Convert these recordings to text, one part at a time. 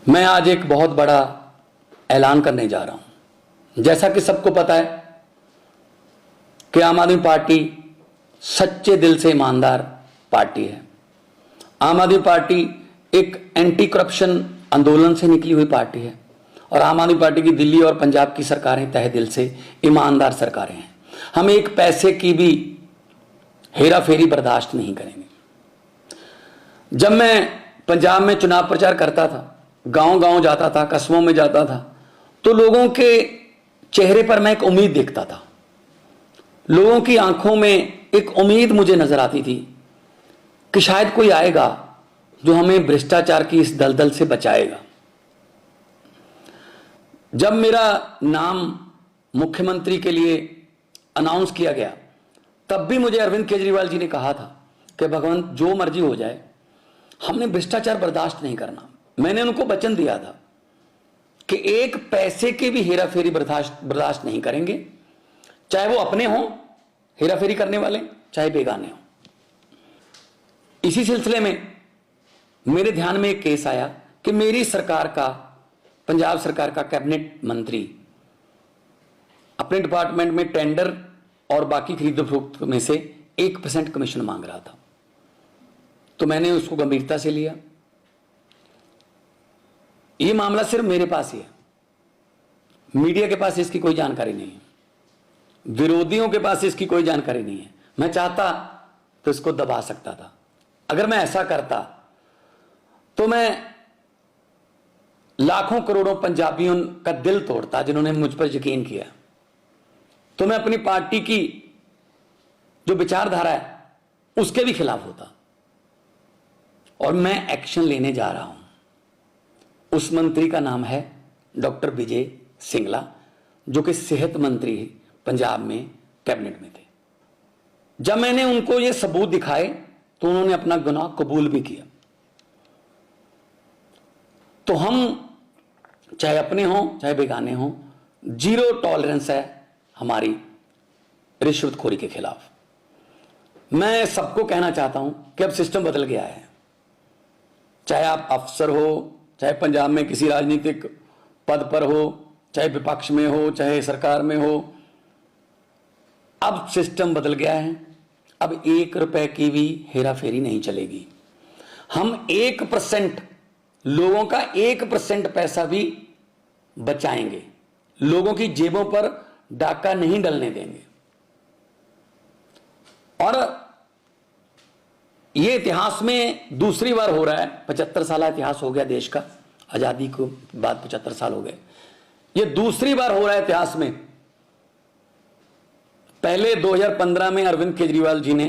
मैं आज एक बहुत बड़ा ऐलान करने जा रहा हूं। जैसा कि सबको पता है कि आम आदमी पार्टी सच्चे दिल से ईमानदार पार्टी है। आम आदमी पार्टी एक एंटी करप्शन आंदोलन से निकली हुई पार्टी है और आम आदमी पार्टी की दिल्ली और पंजाब की सरकारें तहे दिल से ईमानदार सरकारें हैं। हम एक पैसे की भी हेरा फेरी बर्दाश्त नहीं करेंगे। जब मैं पंजाब में चुनाव प्रचार करता था, गांव गांव जाता था, कस्बों में जाता था, तो लोगों के चेहरे पर मैं एक उम्मीद देखता था। लोगों की आंखों में एक उम्मीद मुझे नजर आती थी कि शायद कोई आएगा जो हमें भ्रष्टाचार की इस दलदल से बचाएगा। जब मेरा नाम मुख्यमंत्री के लिए अनाउंस किया गया, तब भी मुझे अरविंद केजरीवाल जी ने कहा था कि भगवंत जो मर्जी हो जाए, हमने भ्रष्टाचार बर्दाश्त नहीं करना। मैंने उनको वचन दिया था कि एक पैसे के भी हेरा फेरी बर्दाश्त नहीं करेंगे, चाहे वो अपने हों हेरा फेरी करने वाले, चाहे बेगाने हों। इसी सिलसिले में मेरे ध्यान में एक केस आया कि मेरी सरकार का, पंजाब सरकार का कैबिनेट मंत्री अपने डिपार्टमेंट में टेंडर और बाकी खरीद फरोख्त में से 1% कमीशन मांग रहा था। तो मैंने उसको गंभीरता से लिया। यह मामला सिर्फ मेरे पास ही है, मीडिया के पास इसकी कोई जानकारी नहीं है, विरोधियों के पास इसकी कोई जानकारी नहीं है। मैं चाहता तो इसको दबा सकता था। अगर मैं ऐसा करता तो मैं लाखों करोड़ों पंजाबियों का दिल तोड़ता जिन्होंने मुझ पर यकीन किया। तो मैं अपनी पार्टी की जो विचारधारा है उसके भी खिलाफ होता। और मैं एक्शन लेने जा रहा हूं। उस मंत्री का नाम है डॉक्टर विजय सिंगला, जो कि सेहत मंत्री पंजाब में कैबिनेट में थे। जब मैंने उनको ये सबूत दिखाए तो उन्होंने अपना गुनाह कबूल भी किया। तो हम चाहे अपने हों चाहे बेगाने हों, जीरो टॉलरेंस है हमारी रिश्वतखोरी के खिलाफ। मैं सबको कहना चाहता हूं कि अब सिस्टम बदल गया है। चाहे आप अफसर हो, चाहे पंजाब में किसी राजनीतिक पद पर हो, चाहे विपक्ष में हो, चाहे सरकार में हो, अब सिस्टम बदल गया है। अब 1 रुपए की भी हेरा फेरी नहीं चलेगी। हम 1%, लोगों का 1% पैसा भी बचाएंगे। लोगों की जेबों पर डाका नहीं डलने देंगे। और यह इतिहास में दूसरी बार हो रहा है। 75 साल इतिहास हो गया देश का, आजादी को बाद 75 साल हो गए। यह दूसरी बार हो रहा है इतिहास में। पहले 2015 में अरविंद केजरीवाल जी ने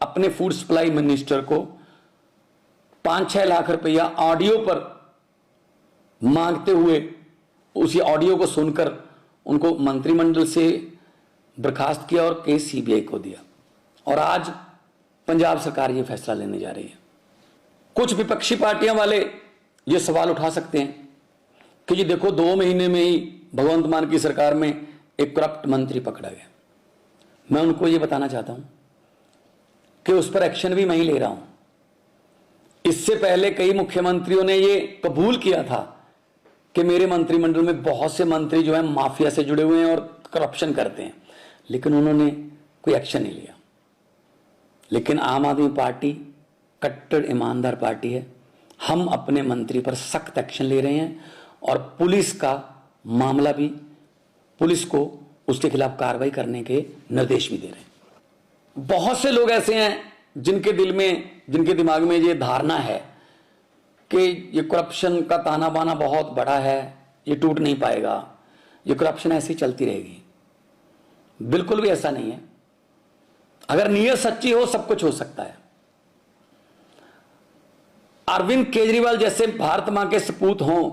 अपने फूड सप्लाई मिनिस्टर को 5-6 लाख रुपया ऑडियो पर मांगते हुए, उसी ऑडियो को सुनकर उनको मंत्रिमंडल से बर्खास्त किया और केस सीबीआई को दिया। और आज पंजाब सरकार ये फैसला लेने जा रही है। कुछ विपक्षी पार्टियां वाले ये सवाल उठा सकते हैं कि जी देखो, 2 महीने में ही भगवंत मान की सरकार में एक करप्ट मंत्री पकड़ा गया। मैं उनको ये बताना चाहता हूं कि उस पर एक्शन भी मैं ही ले रहा हूं। इससे पहले कई मुख्यमंत्रियों ने ये कबूल किया था कि मेरे मंत्रिमंडल में बहुत से मंत्री जो है माफिया से जुड़े हुए हैं और करप्शन करते हैं, लेकिन उन्होंने कोई एक्शन नहीं लिया। लेकिन आम आदमी पार्टी कट्टर ईमानदार पार्टी है। हम अपने मंत्री पर सख्त एक्शन ले रहे हैं और पुलिस का मामला भी, पुलिस को उसके खिलाफ कार्रवाई करने के निर्देश भी दे रहे हैं। बहुत से लोग ऐसे हैं जिनके दिल में, जिनके दिमाग में ये धारणा है कि ये करप्शन का ताना बाना बहुत बड़ा है, ये टूट नहीं पाएगा, ये करप्शन ऐसी चलती रहेगी। बिल्कुल भी ऐसा नहीं है। अगर नीयत सच्ची हो सब कुछ हो सकता है। अरविंद केजरीवाल जैसे भारत मां के सपूत हों,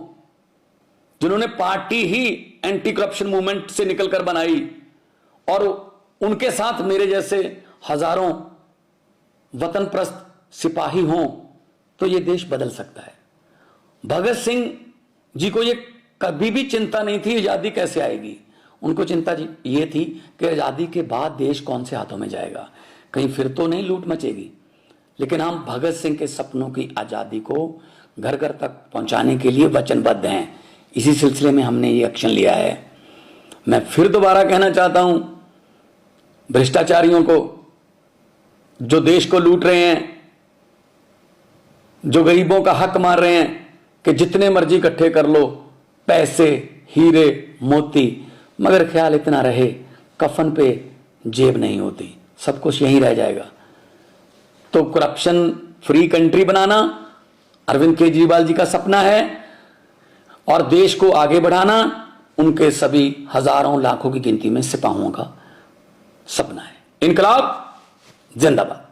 जिन्होंने पार्टी ही एंटी करप्शन मूवमेंट से निकलकर बनाई, और उनके साथ मेरे जैसे हजारों वतनप्रस्त सिपाही हों, तो यह देश बदल सकता है। भगत सिंह जी को यह कभी भी चिंता नहीं थी आजादी कैसे आएगी। उनको चिंता ये थी कि आजादी के बाद देश कौन से हाथों में जाएगा, कहीं फिर तो नहीं लूट मचेगी। लेकिन हम भगत सिंह के सपनों की आजादी को घर घर तक पहुंचाने के लिए वचनबद्ध हैं। इसी सिलसिले में हमने ये एक्शन लिया है। मैं फिर दोबारा कहना चाहता हूं भ्रष्टाचारियों को, जो देश को लूट रहे हैं, जो गरीबों का हक मार रहे हैं कि जितने मर्जी इकट्ठे कर लो, पैसे, हीरे, मोती, मगर ख्याल इतना रहे कफन पे जेब नहीं होती, सब कुछ यहीं रह जाएगा। तो करप्शन फ्री कंट्री बनाना अरविंद केजरीवाल जी का सपना है और देश को आगे बढ़ाना उनके सभी हजारों लाखों की गिनती में सिपाहियों का सपना है। इनकलाब जिंदाबाद।